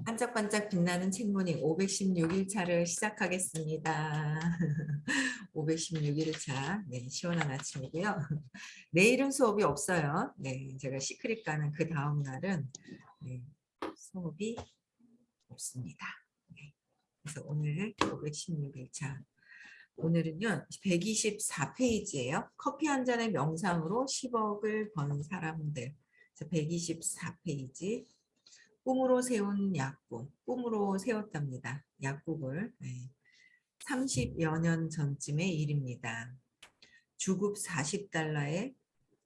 반짝반짝 빛나는 책무늬 516일차를 시작하겠습니다. 516일차, 네, 시원한 아침이고요. 내일은 수업이 없어요. 네, 제가 시크릿 가는 그 다음 날은 네, 수업이 없습니다. 네, 그래서 오늘 516일차. 오늘은요, 124페이지예요. 커피 한 잔의 명상으로 10억을 번 사람들. 124페이지. 꿈으로 세운 약국, 꿈으로 세웠답니다. 약국을. 네. 30여 년 전쯤의 일입니다. 주급 40달러의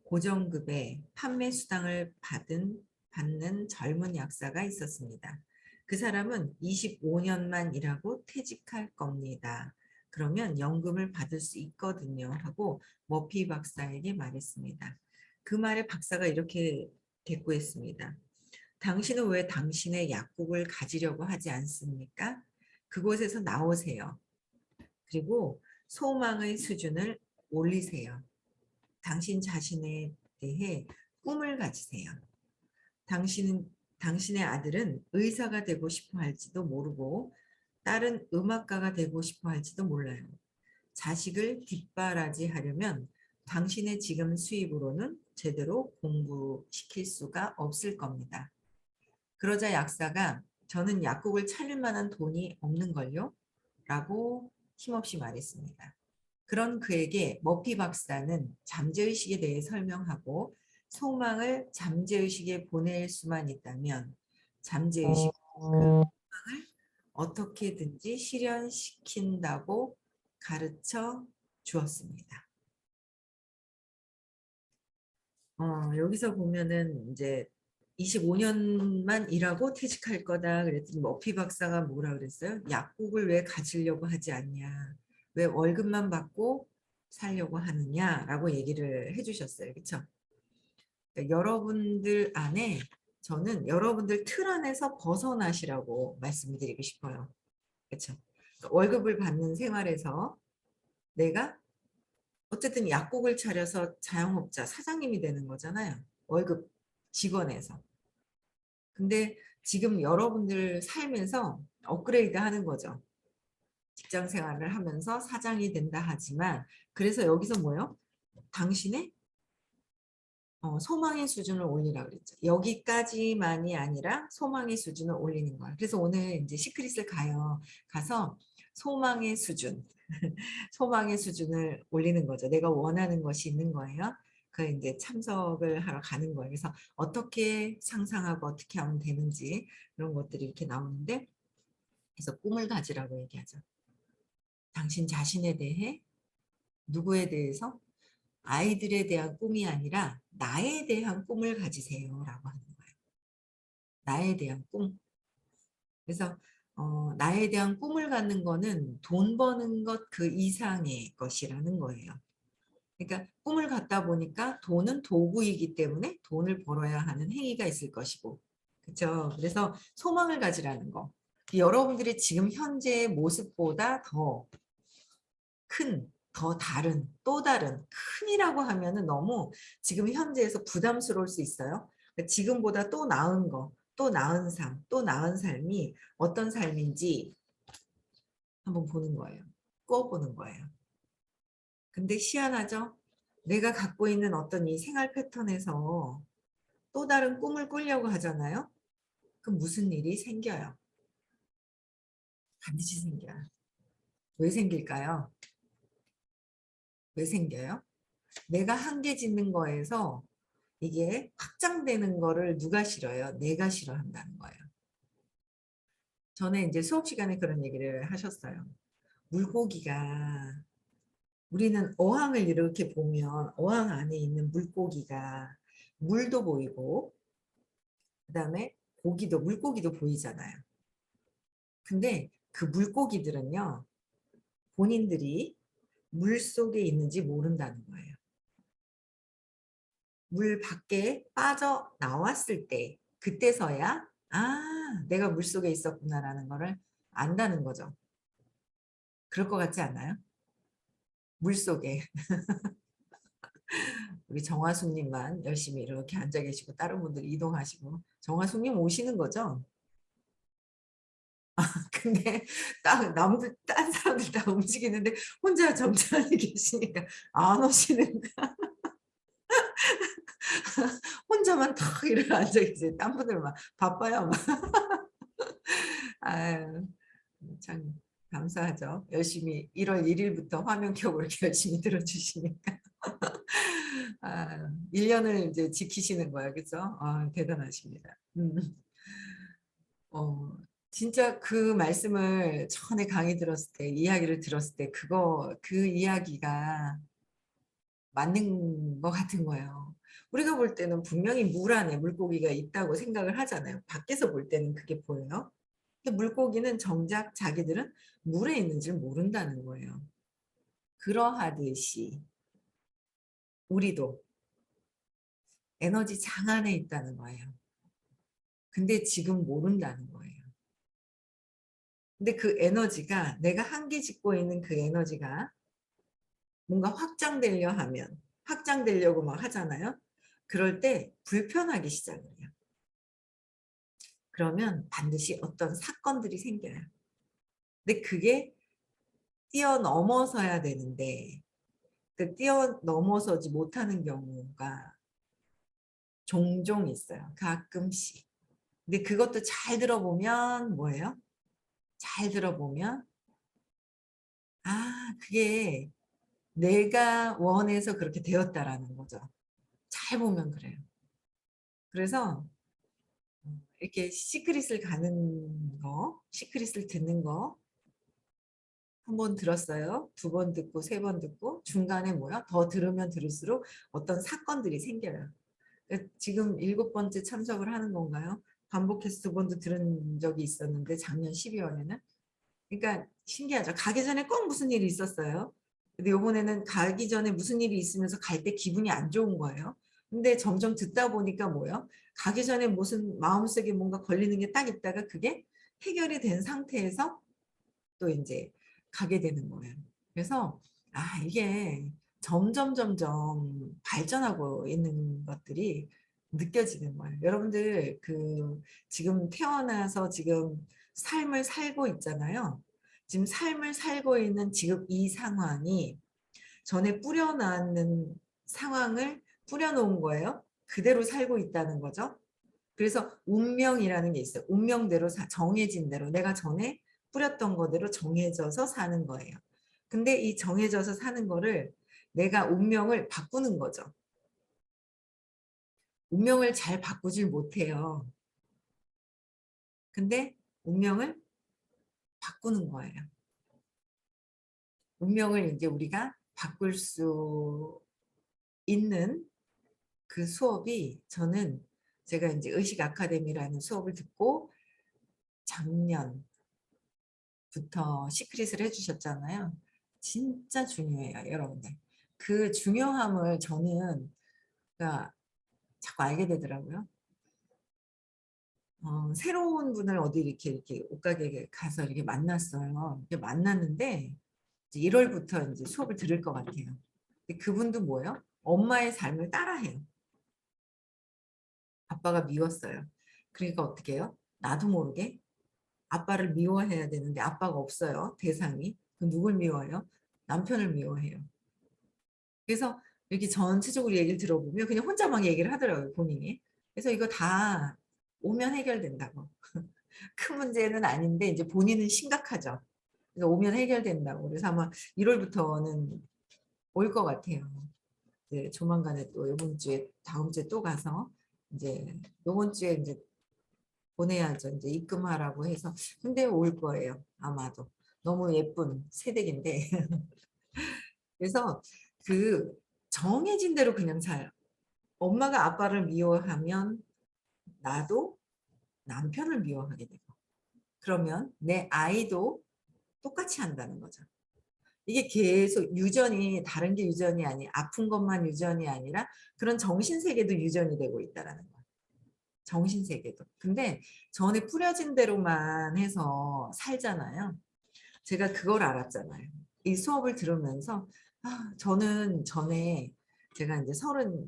고정급에 판매 수당을 받는 젊은 약사가 있었습니다. 그 사람은 25년만 일하고 퇴직할 겁니다. 그러면 연금을 받을 수 있거든요. 하고 머피 박사에게 말했습니다. 그 말에 박사가 이렇게 대꾸했습니다. 당신은 왜 당신의 약국을 가지려고 하지 않습니까? 그곳에서 나오세요. 그리고 소망의 수준을 올리세요. 당신 자신에 대해 꿈을 가지세요. 당신의 아들은 의사가 되고 싶어 할지도 모르고 딸은 음악가가 되고 싶어 할지도 몰라요. 자식을 뒷바라지하려면 당신의 지금 수입으로는 제대로 공부시킬 수가 없을 겁니다. 그러자 약사가 저는 약국을 차릴 만한 돈이 없는걸요? 라고 힘없이 말했습니다. 그런 그에게 머피 박사는 잠재의식에 대해 설명하고 소망을 잠재의식에 보낼 수만 있다면 잠재의식 그 소망을 어떻게든지 실현시킨다고 가르쳐 주었습니다. 여기서 보면은 이제 25년만 일하고 퇴직할 거다 그랬더니 머피 박사가 뭐라 그랬어요? 약국을 왜 가지려고 하지 않냐? 왜 월급만 받고 살려고 하느냐라고 얘기를 해주셨어요. 그렇죠? 그러니까 여러분들 안에 저는 여러분들 틀 안에서 벗어나시라고 말씀드리고 싶어요. 그렇죠? 그러니까 월급을 받는 생활에서 내가 어쨌든 약국을 차려서 자영업자 사장님이 되는 거잖아요. 월급 직원에서. 근데 지금 여러분들 삶에서 업그레이드 하는 거죠. 직장 생활을 하면서 사장이 된다 하지만 그래서 여기서 뭐요? 당신의 소망의 수준을 올리라 그랬죠. 여기까지만이 아니라 소망의 수준을 올리는 거야. 그래서 오늘 이제 시크릿을 가요. 가서 소망의 수준, 소망의 수준을 올리는 거죠. 내가 원하는 것이 있는 거예요. 그 이제 참석을 하러 가는 거예요. 그래서 어떻게 상상하고 어떻게 하면 되는지 그런 것들이 이렇게 나오는데, 그래서 꿈을 가지라고 얘기하죠. 당신 자신에 대해, 누구에 대해서, 아이들에 대한 꿈이 아니라 나에 대한 꿈을 가지세요라고 하는 거예요. 나에 대한 꿈. 그래서 나에 대한 꿈을 갖는 거는 돈 버는 것 그 이상의 것이라는 거예요. 그러니까 꿈을 갖다 보니까 돈은 도구이기 때문에 돈을 벌어야 하는 행위가 있을 것이고, 그렇죠? 그래서 소망을 가지라는 거. 여러분들이 지금 현재의 모습보다 더 큰, 더 다른, 또 다른, 큰이라고 하면은 너무 지금 현재에서 부담스러울 수 있어요. 그러니까 지금보다 또 나은 거, 또 나은 삶, 또 나은 삶이 어떤 삶인지 한번 보는 거예요. 꿔보는 거예요. 근데 희한하죠? 내가 갖고 있는 어떤 이 생활 패턴에서 또 다른 꿈을 꾸려고 하잖아요. 그럼 무슨 일이 생겨요? 반드시 생겨요. 왜 생길까요? 왜 생겨요? 내가 한계 짓는 거에서 이게 확장되는 거를 누가 싫어요? 내가 싫어한다는 거예요. 전에 이제 수업 시간에 그런 얘기를 하셨어요. 물고기가 우리는 어항을 이렇게 보면 어항 안에 있는 물고기가 물도 보이고 그다음에 물고기도 보이잖아요. 근데 그 물고기들은요, 본인들이 물 속에 있는지 모른다는 거예요. 물 밖에 빠져 나왔을 때, 그때서야, 아, 내가 물 속에 있었구나라는 거를 안다는 거죠. 그럴 것 같지 않아요? 물 속에. 우리 정화숙님만 열심히 이렇게 앉아 계시고, 다른 분들 이동하시고, 정화숙님 오시는 거죠? 근데 딱 남들 딴 사람들 다 움직이는데 혼자 점잖이 계시니까 안 오시는 거야. 혼자만 탁 이러고 앉아 계세요. 딴 분들은 막 바빠요 막. 아유 참 감사하죠. 열심히 1월 1 일부터 화면 켜고 이렇게 열심히 들어 주시니까. 아 1 년을 이제 지키시는 거예요. 그죠? 아 대단하십니다. 어 진짜 그 말씀을 전에 강의 들었을 때 이야기를 들었을 때 그 이야기가 맞는 것 같은 거예요. 우리가 볼 때는 분명히 물 안에 물고기가 있다고 생각을 하잖아요. 밖에서 볼 때는 그게 보여요. 근데 물고기는 정작 자기들은 물에 있는 줄 모른다는 거예요. 그러하듯이 우리도 에너지 장 안에 있다는 거예요. 근데 지금 모른다는 거예요. 근데 그 에너지가 내가 한계 짓고 있는 그 에너지가 뭔가 확장되려 하면 확장되려고 막 하잖아요. 그럴 때 불편하기 시작을 해요. 그러면 반드시 어떤 사건들이 생겨요. 근데 그게 뛰어넘어서야 되는데 그 뛰어넘어서지 못하는 경우가 종종 있어요. 가끔씩. 근데 그것도 잘 들어보면 뭐예요? 잘 들어보면 아 그게 내가 원해서 그렇게 되었다라는 거죠. 잘 보면 그래요. 그래서 이렇게 시크릿을 가는 거, 시크릿을 듣는 거 한 번 들었어요. 2번 듣고 3번 듣고 중간에 뭐야? 더 들으면 들을수록 어떤 사건들이 생겨요. 지금 7번째 참석을 하는 건가요? 반복해서 2번도 들은 적이 있었는데 작년 12월에는. 그러니까 신기하죠. 가기 전에 꼭 무슨 일이 있었어요. 근데 요번에는 가기 전에 무슨 일이 있으면서 갈 때 기분이 안 좋은 거예요. 근데 점점 듣다 보니까 뭐예요? 가기 전에 무슨 마음속에 뭔가 걸리는 게 딱 있다가 그게 해결이 된 상태에서 또 이제 가게 되는 거예요. 그래서 아 이게 점점 발전하고 있는 것들이 느껴지는 거예요. 여러분들 그 지금 태어나서 지금 삶을 살고 있잖아요. 지금 삶을 살고 있는 지금 이 상황이 전에 뿌려놨는 상황을 뿌려놓은 거예요. 그대로 살고 있다는 거죠. 그래서 운명이라는 게 있어요. 운명대로 정해진 대로 내가 전에 뿌렸던 거대로 정해져서 사는 거예요. 근데 이 정해져서 사는 거를 내가 운명을 바꾸는 거죠. 운명을 잘 바꾸질 못해요. 근데 운명을 바꾸는 거예요. 운명을 이제 우리가 바꿀 수 있는 그 수업이 저는 제가 이제 의식 아카데미라는 수업을 듣고 작년부터 시크릿을 해주셨잖아요. 진짜 중요해요, 여러분들. 그 중요함을 저는 그러니까 자꾸 알게 되더라고요. 새로운 분을 어디 이렇게 옷가게에 가서 이렇게 만났어요. 이렇게 만났는데 이제 1월부터 이제 수업을 들을 것 같아요. 근데 그분도 뭐예요? 엄마의 삶을 따라해요. 아빠가 미웠어요. 그러니까 어떻게 해요? 나도 모르게 아빠를 미워해야 되는데 아빠가 없어요. 대상이. 그 누굴 미워해요? 남편을 미워해요. 그래서 이렇게 전체적으로 얘기를 들어보면 그냥 혼자 막 얘기를 하더라고요, 본인이. 그래서 이거 다 오면 해결된다고. 큰 문제는 아닌데 이제 본인은 심각하죠. 그래서 오면 해결된다고. 그래서 아마 1월부터는 올 것 같아요. 이제 조만간에 또 이번 주에 다음 주에 또 가서 이제 이번 주에 이제 보내야죠. 이제 입금하라고 해서. 근데 올 거예요. 아마도. 너무 예쁜 새댁인데. 그래서 그 정해진 대로 그냥 살아요. 엄마가 아빠를 미워하면 나도 남편을 미워하게 되고 그러면 내 아이도 똑같이 한다는 거죠. 이게 계속 유전이 다른 게 유전이 아니 아픈 것만 유전이 아니라 그런 정신세계도 유전이 되고 있다라는 거예요. 정신세계도. 근데 전에 뿌려진 대로만 해서 살잖아요. 제가 그걸 알았잖아요. 이 수업을 들으면서 아, 저는 전에 제가 이제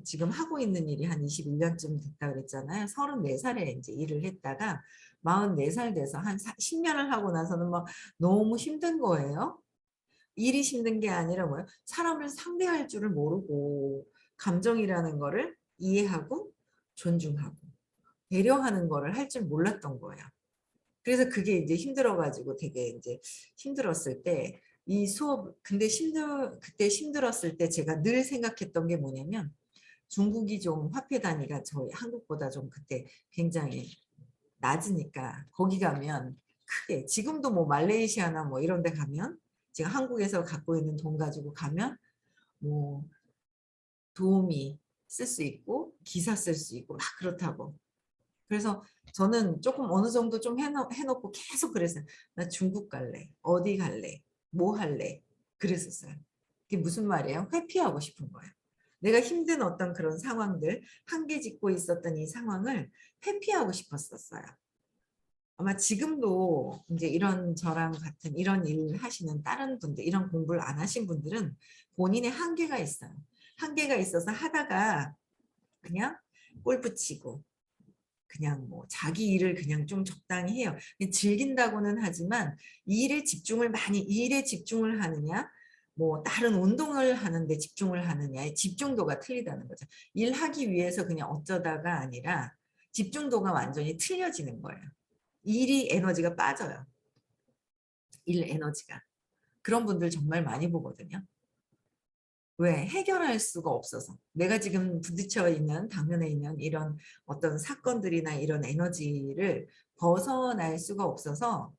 지금 하고 있는 일이 한 21년쯤 됐다 그랬잖아요. 34살에 이제 일을 했다가 44살 돼서 한 10년을 하고 나서는 막 너무 힘든 거예요. 일이 힘든 게 아니라 뭐예요? 사람을 상대할 줄을 모르고 감정이라는 거를 이해하고 존중하고 배려하는 거를 할 줄 몰랐던 거예요. 그래서 그게 이제 힘들어가지고 되게 이제 힘들었을 때 이 수업 근데 그때 힘들었을 때 제가 늘 생각했던 게 뭐냐면 중국이 좀 화폐 단위가 저희 한국보다 좀 그때 굉장히 낮으니까 거기 가면 크게 지금도 뭐 말레이시아나 뭐 이런 데 가면 제가 한국에서 갖고 있는 돈 가지고 가면 뭐 도우미 쓸 수 있고 기사 쓸 수 있고 막 그렇다고. 그래서 저는 조금 어느 정도 좀 해놓고 계속 그랬어요. 나 중국 갈래. 어디 갈래. 뭐 할래. 그랬었어요. 그게 무슨 말이에요? 회피하고 싶은 거예요. 내가 힘든 어떤 그런 상황들, 한계 짓고 있었던 이 상황을 회피하고 싶었었어요. 아마 지금도 이제 이런 저랑 같은 이런 일 하시는 다른 분들, 이런 공부를 안 하신 분들은 본인의 한계가 있어요. 한계가 있어서 하다가 그냥 골프 치고 그냥 뭐 자기 일을 그냥 좀 적당히 해요. 즐긴다고는 하지만 이 일에 집중을 하느냐, 뭐 다른 운동을 하는데 집중을 하느냐의 집중도가 틀리다는 거죠. 일하기 위해서 그냥 어쩌다가 아니라 집중도가 완전히 틀려지는 거예요. 일이 에너지가 빠져요. 일 에너지가. 그런 분들 정말 많이 보거든요. 왜? 해결할 수가 없어서. 내가 지금 부딪혀 있는, 당면에 있는 이런 어떤 사건들이나 이런 에너지를 벗어날 수가 없어서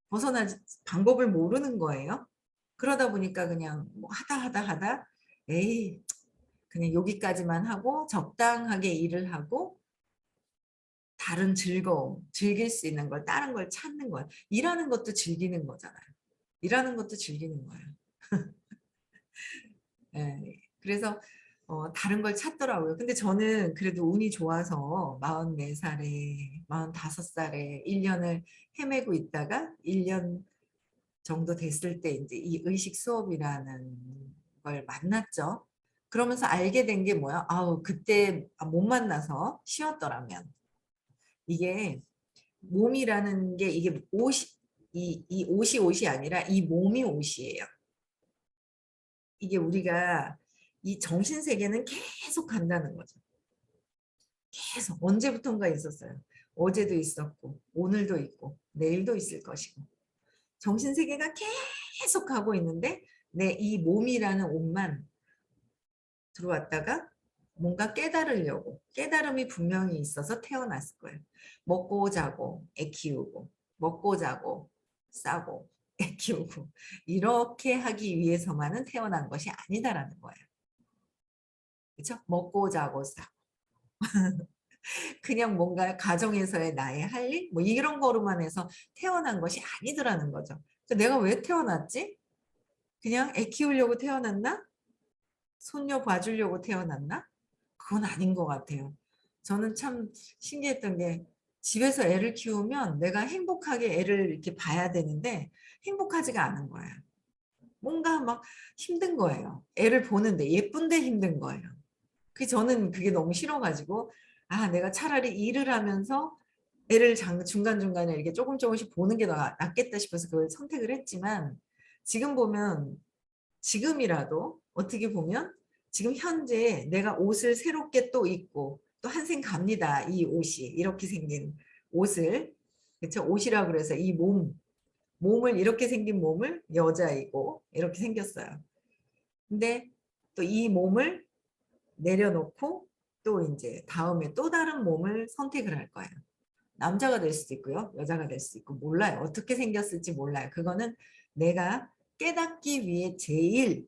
벗어날 방법을 모르는 거예요. 그러다 보니까 그냥 뭐 하다 에이 그냥 여기까지만 하고 적당하게 일을 하고 다른 즐거움, 즐길 수 있는 걸 다른 걸 찾는 거예요. 일하는 것도 즐기는 거잖아요. 일하는 것도 즐기는 거예요. 예, 그래서 다른 걸 찾더라고요. 근데 저는 그래도 운이 좋아서 44살에 45살에 1년을 헤매고 있다가 1년 정도 됐을 때 이제 이 의식 수업이라는 걸 만났죠. 그러면서 알게 된 게 뭐야? 아우 그때 못 만나서 쉬었더라면 이게 몸이라는 게 이게 이 옷이 아니라 이 몸이 옷이에요. 이게 우리가 이 정신 세계는 계속 간다는 거죠. 계속 언제부턴가 있었어요. 어제도 있었고 오늘도 있고 내일도 있을 것이고 정신 세계가 계속 가고 있는데 내 이 몸이라는 옷만 들어왔다가 뭔가 깨달으려고 깨달음이 분명히 있어서 태어났을 거예요. 먹고 자고 애 키우고 먹고 자고 싸고 애 키우고 이렇게 하기 위해서만은 태어난 것이 아니다라는 거예요. 그렇죠? 먹고 자고 싸고 그냥 뭔가 가정에서의 나의 할 일? 뭐 이런 거로만 해서 태어난 것이 아니더라는 거죠. 내가 왜 태어났지? 그냥 애 키우려고 태어났나? 손녀 봐주려고 태어났나? 그건 아닌 것 같아요. 저는 참 신기했던 게 집에서 애를 키우면 내가 행복하게 애를 이렇게 봐야 되는데 행복하지가 않은 거예요. 뭔가 막 힘든 거예요. 애를 보는데 예쁜데 힘든 거예요. 저는 그게 너무 싫어가지고 내가 차라리 일을 하면서 애를 중간중간에 이렇게 조금씩 보는 게 낫겠다 싶어서 그걸 선택을 했지만 지금 보면 지금이라도 어떻게 보면 지금 현재 내가 옷을 새롭게 또 입고 또 한생 갑니다. 이 옷이 이렇게 생긴 옷을 그쵸 옷이라 그래서 이 몸을 이렇게 생긴 몸을 여자이고 이렇게 생겼어요. 근데 또 이 몸을 내려놓고 또 이제 다음에 또 다른 몸을 선택을 할 거예요. 남자가 될 수도 있고요. 여자가 될 수도 있고 몰라요. 어떻게 생겼을지 몰라요. 그거는 내가 깨닫기 위해 제일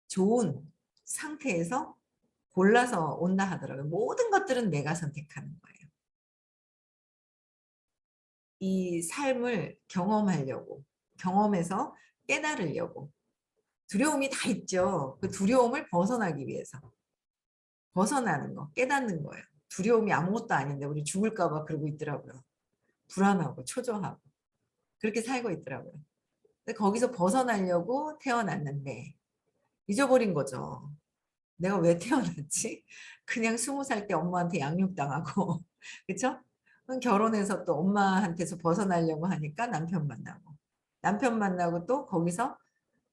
좋은 상태에서 골라서 온다 하더라고요. 모든 것들은 내가 선택하는 거예요. 이 삶을 경험하려고, 경험해서 깨달으려고. 두려움이 다 있죠. 그 두려움을 벗어나기 위해서. 벗어나는 거, 깨닫는 거예요. 두려움이 아무것도 아닌데 우리 죽을까 봐 그러고 있더라고요. 불안하고 초조하고. 그렇게 살고 있더라고요. 근데 거기서 벗어나려고 태어났는데 잊어버린 거죠. 내가 왜 태어났지? 그냥 20살 때 엄마한테 양육당하고 그쵸? 그럼 결혼해서 또 엄마한테서 벗어나려고 하니까 남편 만나고 또 거기서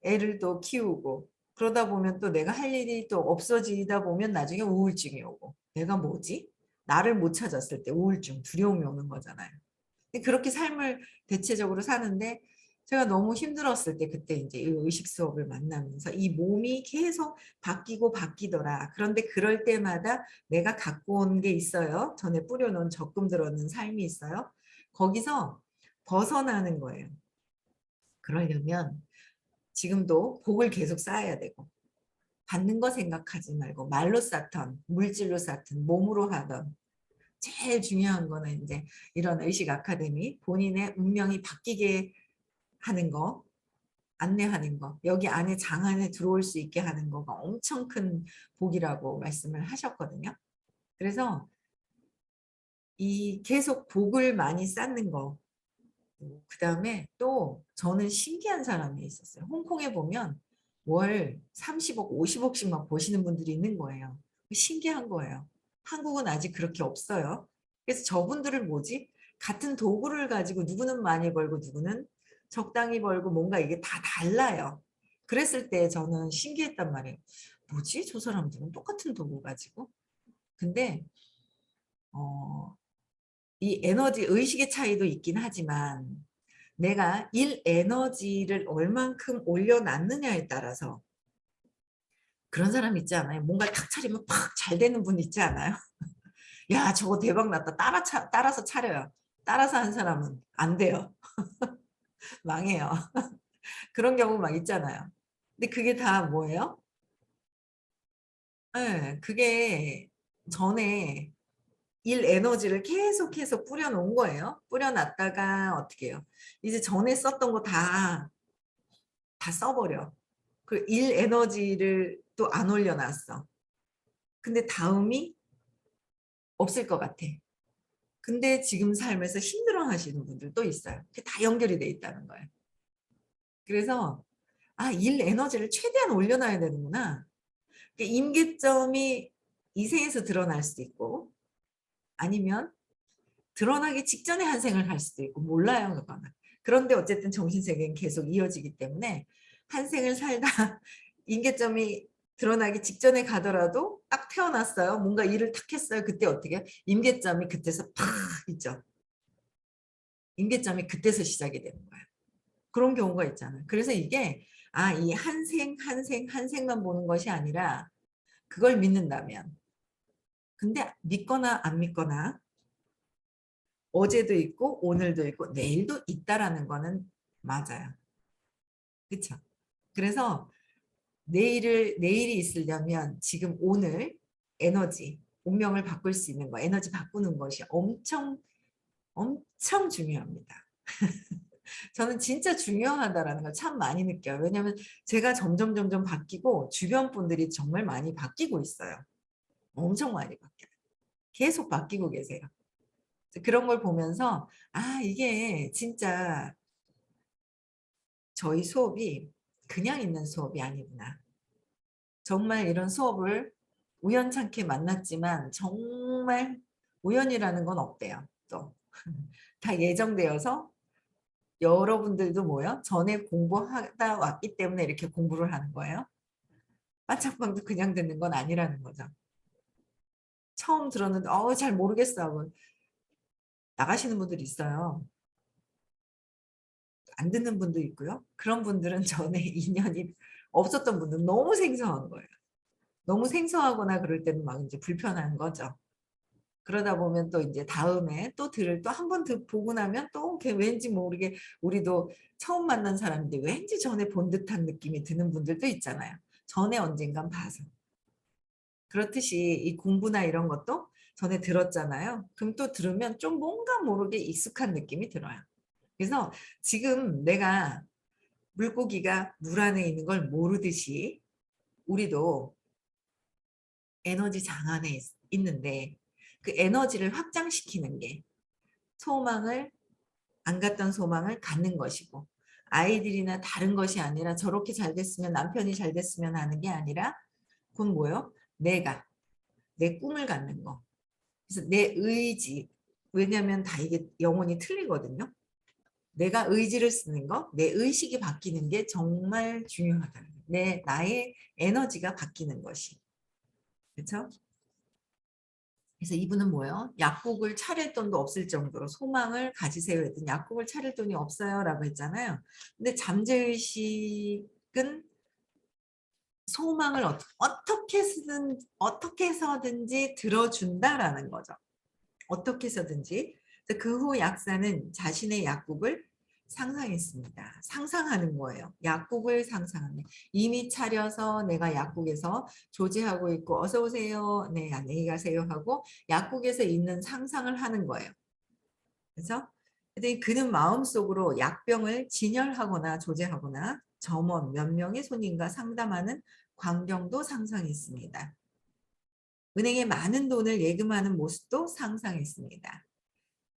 애를 또 키우고 그러다 보면 또 내가 할 일이 또 없어지다 보면 나중에 우울증이 오고 내가 뭐지? 나를 못 찾았을 때 우울증, 두려움이 오는 거잖아요. 근데 그렇게 삶을 대체적으로 사는데 제가 너무 힘들었을 때 그때 이제 이 의식 수업을 만나면서 이 몸이 계속 바뀌고 바뀌더라. 그런데 그럴 때마다 내가 갖고 온 게 있어요. 전에 뿌려놓은 적금 들었는 삶이 있어요. 거기서 벗어나는 거예요. 그러려면 지금도 복을 계속 쌓아야 되고 받는 거 생각하지 말고 말로 쌓던 물질로 쌓든 몸으로 하던 제일 중요한 거는 이제 이런 의식 아카데미 본인의 운명이 바뀌게 하는 거 안내하는 거 여기 안에 장 안에 들어올 수 있게 하는 거가 엄청 큰 복이라고 말씀을 하셨거든요. 그래서 이 계속 복을 많이 쌓는 거 그 다음에 또 저는 신기한 사람이 있었어요. 홍콩에 보면 월 30억, 50억씩 막 버시는 분들이 있는 거예요. 신기한 거예요. 한국은 아직 그렇게 없어요. 그래서 저분들을 뭐지? 같은 도구를 가지고 누구는 많이 벌고 누구는 적당히 벌고 뭔가 이게 다 달라요. 그랬을 때 저는 신기했단 말이에요. 뭐지? 저 사람들은 똑같은 도구 가지고. 근데 이 에너지 의식의 차이도 있긴 하지만 내가 일 에너지를 얼만큼 올려놨느냐에 따라서 그런 사람 있지 않아요? 뭔가 탁 차리면 팍 잘 되는 분 있지 않아요? 야 저거 대박 났다. 따라서 차려요. 따라서 한 사람은 안 돼요. 망해요. 그런 경우 막 있잖아요. 근데 그게 다 뭐예요? 네, 그게 전에 일 에너지를 계속해서 뿌려놓은 거예요. 뿌려놨다가 어떻게 해요? 이제 전에 썼던 거 다 써버려. 그 일 에너지를 또 안 올려놨어. 근데 다음이 없을 것 같아. 근데 지금 삶에서 힘들어 하시는 분들도 있어요. 그게 다 연결이 돼 있다는 거예요. 그래서 일 에너지를 최대한 올려놔야 되는구나. 임계점이 이 생에서 드러날 수도 있고 아니면 드러나기 직전에 한 생을 할 수도 있고 몰라요. 그거는. 그런데 어쨌든 정신세계는 계속 이어지기 때문에 한 생을 살다 임계점이 드러나기 직전에 가더라도 딱 태어났어요. 뭔가 일을 탁 했어요. 그때 어떻게 임계점이 그때서 팍 있죠. 임계점이 그때서 시작이 되는 거예요. 그런 경우가 있잖아요. 그래서 이게 이 한 생, 한 생, 한 생만 보는 것이 아니라 그걸 믿는다면 근데 믿거나 안 믿거나 어제도 있고 오늘도 있고 내일도 있다라는 거는 맞아요. 그렇죠? 그래서 내일이 있으려면 지금 오늘 에너지, 운명을 바꿀 수 있는 거, 에너지 바꾸는 것이 엄청 중요합니다. 저는 진짜 중요하다라는 걸 참 많이 느껴요. 왜냐하면 제가 점점 바뀌고 주변 분들이 정말 많이 바뀌고 있어요. 엄청 많이 바뀌어요. 계속 바뀌고 계세요. 그런 걸 보면서 이게 진짜 저희 수업이 그냥 있는 수업이 아니구나. 정말 이런 수업을 우연찮게 만났지만 정말 우연이라는 건 없대요. 또 다 예정되어서 여러분들도 뭐요? 전에 공부하다 왔기 때문에 이렇게 공부를 하는 거예요. 반짝방도 그냥 듣는 건 아니라는 거죠. 처음 들었는데 잘 모르겠어 하고 나가시는 분들이 있어요. 안 듣는 분도 있고요. 그런 분들은 전에 인연이 없었던 분들은 너무 생소한 거예요. 너무 생소하거나 그럴 때는 막 이제 불편한 거죠. 그러다 보면 또 이제 다음에 또 한 번 보고 나면 또 왠지 모르게 우리도 처음 만난 사람인데 왠지 전에 본 듯한 느낌이 드는 분들도 있잖아요. 전에 언젠간 봐서. 그렇듯이 이 공부나 이런 것도 전에 들었잖아요. 그럼 또 들으면 좀 뭔가 모르게 익숙한 느낌이 들어요. 그래서 지금 내가 물고기가 물 안에 있는 걸 모르듯이 우리도 에너지 장 안에 있는데 그 에너지를 확장시키는 게 소망을 안 갔던 소망을 갖는 것이고 아이들이나 다른 것이 아니라 저렇게 잘 됐으면 남편이 잘 됐으면 하는 게 아니라 그건 뭐예요? 내 꿈을 갖는 거. 그래서 내 의지, 왜냐하면 다 이게 영혼이 틀리거든요. 내가 의지를 쓰는 거, 내 의식이 바뀌는 게 정말 중요하다. 나의 에너지가 바뀌는 것이. 그렇죠? 그래서 이분은 뭐예요? 약국을 차릴 돈도 없을 정도로 소망을 가지세요 했더니 약국을 차릴 돈이 없어요 라고 했잖아요. 근데 잠재의식은 소망을 어떻게 해서든지 들어준다라는 거죠. 어떻게 해서든지. 그 후 약사는 자신의 약국을 상상했습니다. 상상하는 거예요. 약국을 상상하는. 이미 차려서 내가 약국에서 조제하고 있고 어서 오세요. 네, 안녕히 가세요 하고 약국에서 있는 상상을 하는 거예요. 그래서 그는 마음속으로 약병을 진열하거나 조제하거나 점원 몇 명의 손님과 상담하는 광경도 상상했습니다. 은행에 많은 돈을 예금하는 모습도 상상했습니다.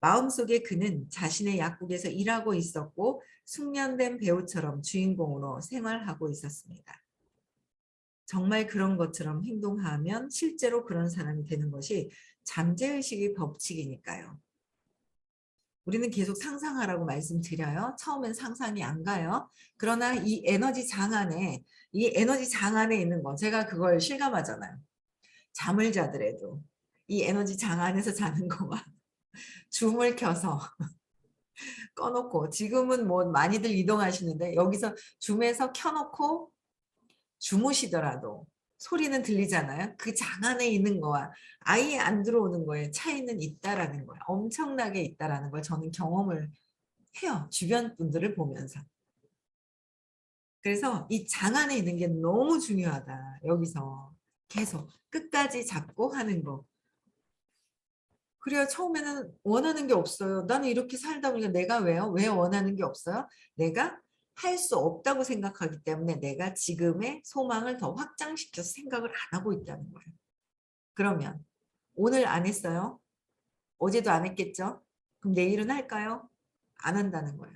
마음속에 그는 자신의 약국에서 일하고 있었고 숙련된 배우처럼 주인공으로 생활하고 있었습니다. 정말 그런 것처럼 행동하면 실제로 그런 사람이 되는 것이 잠재의식의 법칙이니까요. 우리는 계속 상상하라고 말씀드려요. 처음엔 상상이 안 가요. 그러나 이 에너지 장 안에 있는 거 제가 그걸 실감하잖아요. 잠을 자더라도 이 에너지 장 안에서 자는 거와 줌을 켜서 꺼놓고 지금은 뭐 많이들 이동하시는데 여기서 줌에서 켜놓고 주무시더라도 소리는 들리잖아요. 그 장 안에 있는 거와 아예 안 들어오는 거에 차이는 있다라는 거예요. 엄청나게 있다라는 걸 저는 경험을 해요. 주변 분들을 보면서. 그래서 이 장 안에 있는 게 너무 중요하다. 여기서 계속 끝까지 잡고 하는 거. 그래야 처음에는 원하는 게 없어요. 나는 이렇게 살다 보니까 내가 왜요? 왜 원하는 게 없어요? 내가 할 수 없다고 생각하기 때문에 내가 지금의 소망을 더 확장시켜서 생각을 안 하고 있다는 거예요. 그러면 오늘 안 했어요? 어제도 안 했겠죠? 그럼 내일은 할까요? 안 한다는 거예요.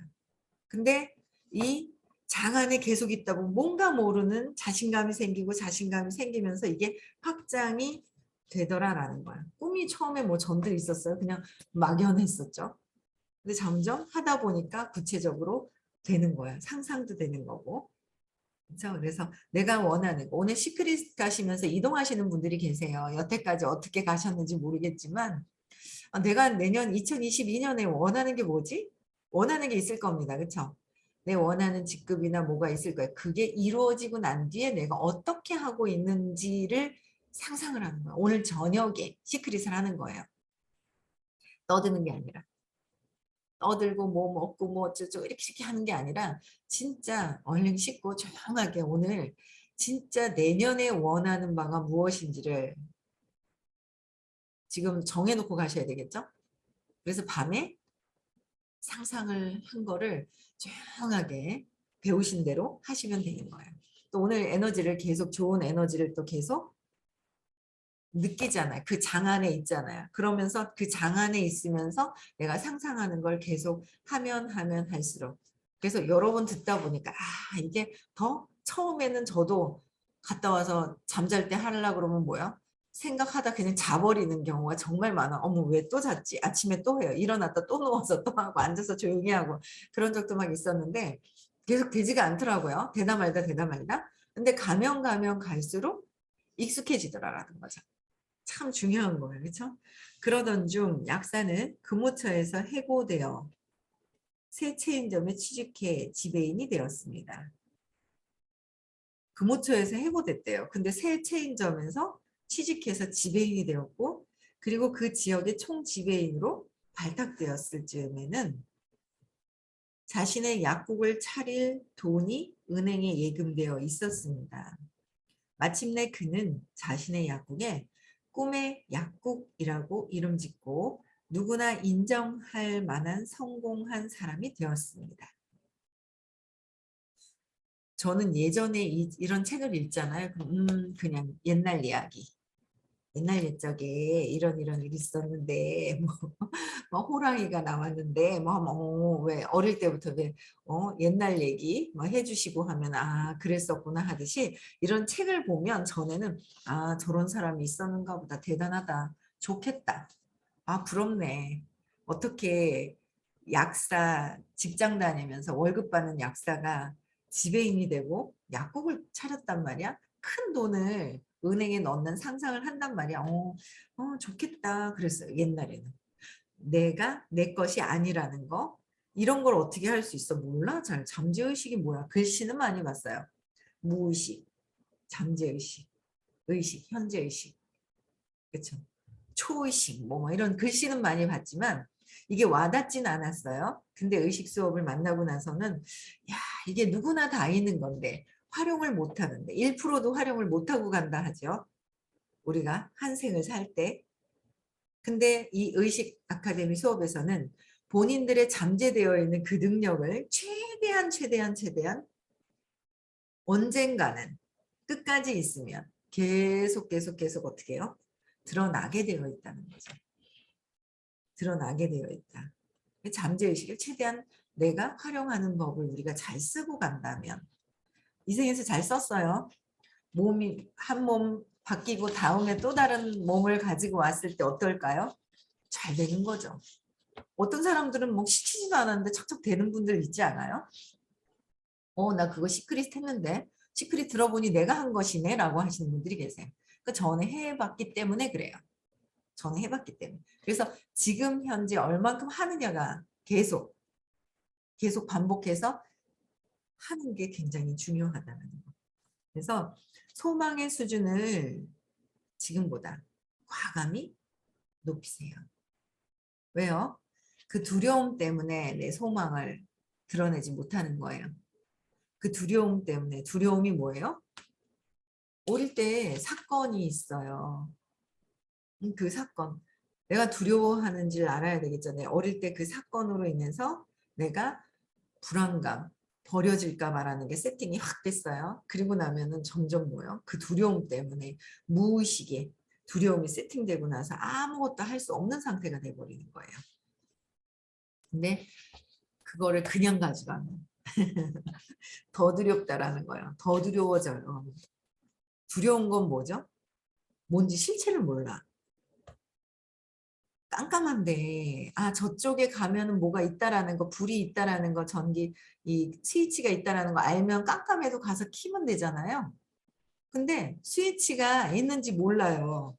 근데 이 장 안에 계속 있다고 뭔가 모르는 자신감이 생기고 자신감이 생기면서 이게 확장이 되더라라는 거야. 꿈이 처음에 뭐 전들 있었어요. 그냥 막연했었죠. 근데 점점 하다 보니까 구체적으로 되는 거야. 상상도 되는 거고. 그렇죠? 그래서 내가 원하는 거. 오늘 시크릿 가시면서 이동하시는 분들이 계세요. 여태까지 어떻게 가셨는지 모르겠지만 내가 내년 2022년에 원하는 게 뭐지? 원하는 게 있을 겁니다. 그렇죠? 내 원하는 직급이나 뭐가 있을 거예요. 그게 이루어지고 난 뒤에 내가 어떻게 하고 있는지를 상상을 하는 거예요. 오늘 저녁에 시크릿을 하는 거예요. 떠드는 게 아니라. 떠들고 뭐 먹고 뭐 어쩌고 이렇게 하는 게 아니라 진짜 얼른 씻고 조용하게 오늘 진짜 내년에 원하는 바가 무엇인지를 지금 정해놓고 가셔야 되겠죠? 그래서 밤에 상상을 한 거를 조용하게 배우신 대로 하시면 되는 거예요. 또 오늘 에너지를 계속 좋은 에너지를 또 계속 느끼잖아요. 그 장 안에 있잖아요. 그러면서 그 장 안에 있으면서 내가 상상하는 걸 계속 하면 할수록 그래서 여러 번 듣다 보니까 이게 더 처음에는 저도 갔다 와서 잠잘 때 하려고 그러면 뭐야? 생각하다 그냥 자버리는 경우가 정말 많아. 어머 왜 또 잤지? 아침에 또 해요. 일어났다 또 누워서 또 하고 앉아서 조용히 하고 그런 적도 막 있었는데 계속 되지가 않더라고요. 되다 말다 되다 말다. 근데 가면 갈수록 익숙해지더라라는 거죠. 참 중요한 거예요. 그렇죠? 그러던 중 약사는 금호처에서 해고되어 새 체인점에 취직해 지배인이 되었습니다. 금호처에서 해고됐대요. 근데 새 체인점에서 취직해서 지배인이 되었고 그리고 그 지역의 총 지배인으로 발탁되었을 즈음에는 자신의 약국을 차릴 돈이 은행에 예금되어 있었습니다. 마침내 그는 자신의 약국에 꿈의 약국이라고 이름 짓고 누구나 인정할 만한 성공한 사람이 되었습니다. 저는 예전에 이런 책을 읽잖아요. 그냥 옛날 이야기. 옛날 옛적에 이런 일이 있었는데 뭐 호랑이가 나왔는데 왜 어릴 때부터 왜 옛날 얘기 뭐 해주시고 하면 아 그랬었구나 하듯이 이런 책을 보면 전에는 아 저런 사람이 있었는가 보다 대단하다 좋겠다 아 부럽네 어떻게 약사 직장 다니면서 월급 받는 약사가 지배인이 되고 약국을 차렸단 말이야 큰 돈을 은행에 넣는 상상을 한단 말이야 좋겠다 그랬어요 옛날에는 내가 내 것이 아니라는 거 이런 걸 어떻게 할 수 있어 몰라 잘 잠재의식이 뭐야 글씨는 많이 봤어요 무의식 잠재의식 의식 현재의식 그렇죠 초의식 뭐 이런 글씨는 많이 봤지만 이게 와닿진 않았어요 근데 의식 수업을 만나고 나서는 야 이게 누구나 다 있는 건데 활용을 못하는데 1%도 활용을 못하고 간다 하죠 우리가 한 생을 살 때 근데 이 의식 아카데미 수업에서는 본인들의 잠재되어 있는 그 능력을 최대한 언젠가는 끝까지 있으면 계속 어떻게 해요? 드러나게 되어 있다는 거죠. 드러나게 되어 있다. 잠재의식을 최대한 내가 활용하는 법을 우리가 잘 쓰고 간다면 이 생에서 잘 썼어요. 몸이 한 몸 바뀌고 다음에 또 다른 몸을 가지고 왔을 때 어떨까요? 잘 되는 거죠. 어떤 사람들은 뭐 시키지도 않았는데 척척 되는 분들 있지 않아요? 나 그거 시크릿 했는데 시크릿 들어보니 내가 한 것이네 라고 하시는 분들이 계세요. 그 전에 해봤기 때문에 그래요. 전에 해봤기 때문에. 그래서 지금 현재 얼만큼 하느냐가 계속 반복해서 하는 게 굉장히 중요하다는 거. 그래서 소망의 수준을 지금보다 과감히 높이세요. 왜요? 그 두려움 때문에 내 소망을 드러내지 못하는 거예요. 그 두려움 때문에 두려움이 뭐예요? 어릴 때 사건이 있어요. 그 사건. 내가 두려워하는지를 알아야 되겠잖아요. 어릴 때 그 사건으로 인해서 내가 불안감, 버려질까 말하는 게 세팅이 확 됐어요. 그리고 나면은 점점 뭐요? 그 두려움 때문에 무의식에 두려움이 세팅되고 나서 아무것도 할 수 없는 상태가 돼버리는 거예요. 근데 그거를 그냥 가져가면 더 두렵다라는 거예요. 더 두려워져요. 두려운 건 뭐죠? 뭔지 실체를 몰라. 깜깜한데 저쪽에 가면은 뭐가 있다라는 거 불이 있다라는 거 전기 이 스위치가 있다라는 거 알면 깜깜해도 가서 키면 되잖아요. 근데 스위치가 있는지 몰라요.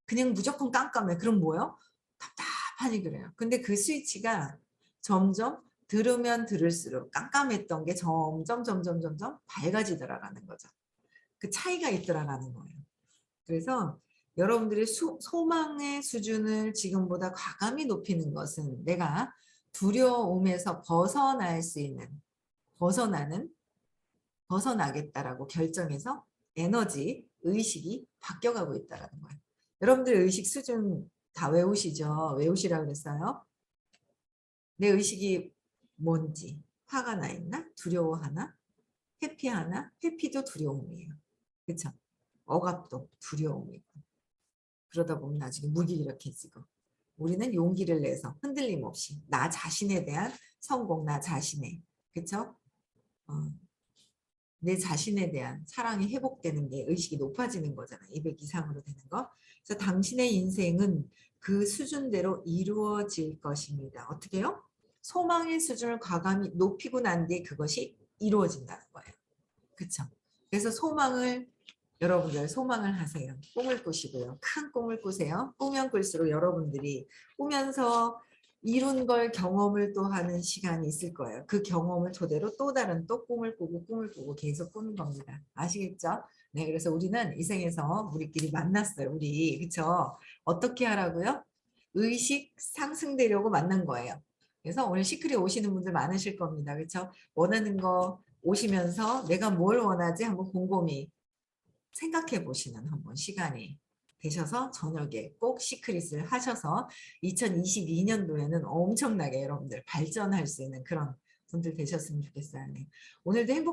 그냥 무조건 깜깜해. 그럼 뭐요? 답답하니 그래요. 근데 그 스위치가 점점 들으면 들을수록 깜깜했던 게 점점 밝아지더라라는 거죠. 그 차이가 있더라라는 거예요. 그래서 여러분들의 소망의 수준을 지금보다 과감히 높이는 것은 내가 두려움에서 벗어날 수 있는 벗어나겠다라고 결정해서 에너지, 의식이 바뀌어가고 있다는 거예요. 여러분들의 의식 수준 다 외우시죠? 외우시라고 그랬어요. 내 의식이 뭔지 화가 나 있나? 두려워하나? 해피하나? 해피도 두려움이에요. 그렇죠? 억압도 두려움이고 그러다 보면 나중에 무기력해지고 우리는 용기를 내서 흔들림 없이 나 자신에 대한 성공, 나 자신의 그렇죠? 내 자신에 대한 사랑이 회복되는 게 의식이 높아지는 거잖아요. 200 이상으로 되는 거. 그래서 당신의 인생은 그 수준대로 이루어질 것입니다. 어떻게 해요? 소망의 수준을 과감히 높이고 난 뒤에 그것이 이루어진다는 거예요. 그렇죠? 그래서 여러분들 소망을 하세요. 꿈을 꾸시고요. 큰 꿈을 꾸세요. 꾸면 꿀수록 여러분들이 꾸면서 이룬 걸 경험을 또 하는 시간이 있을 거예요. 그 경험을 토대로 또 다른 또 꿈을 꾸고 계속 꾸는 겁니다. 아시겠죠? 네, 그래서 우리는 이 생에서 우리끼리 만났어요. 우리 그렇죠? 어떻게 하라고요? 의식 상승되려고 만난 거예요. 그래서 오늘 시크릿 오시는 분들 많으실 겁니다. 그렇죠? 원하는 거 오시면서 내가 뭘 원하지 한번 곰곰이 생각해 보시는 한번 시간이 되셔서 저녁에 꼭 시크릿을 하셔서 2022년도에는 엄청나게 여러분들 발전할 수 있는 그런 분들 되셨으면 좋겠어요. 네. 오늘도 행복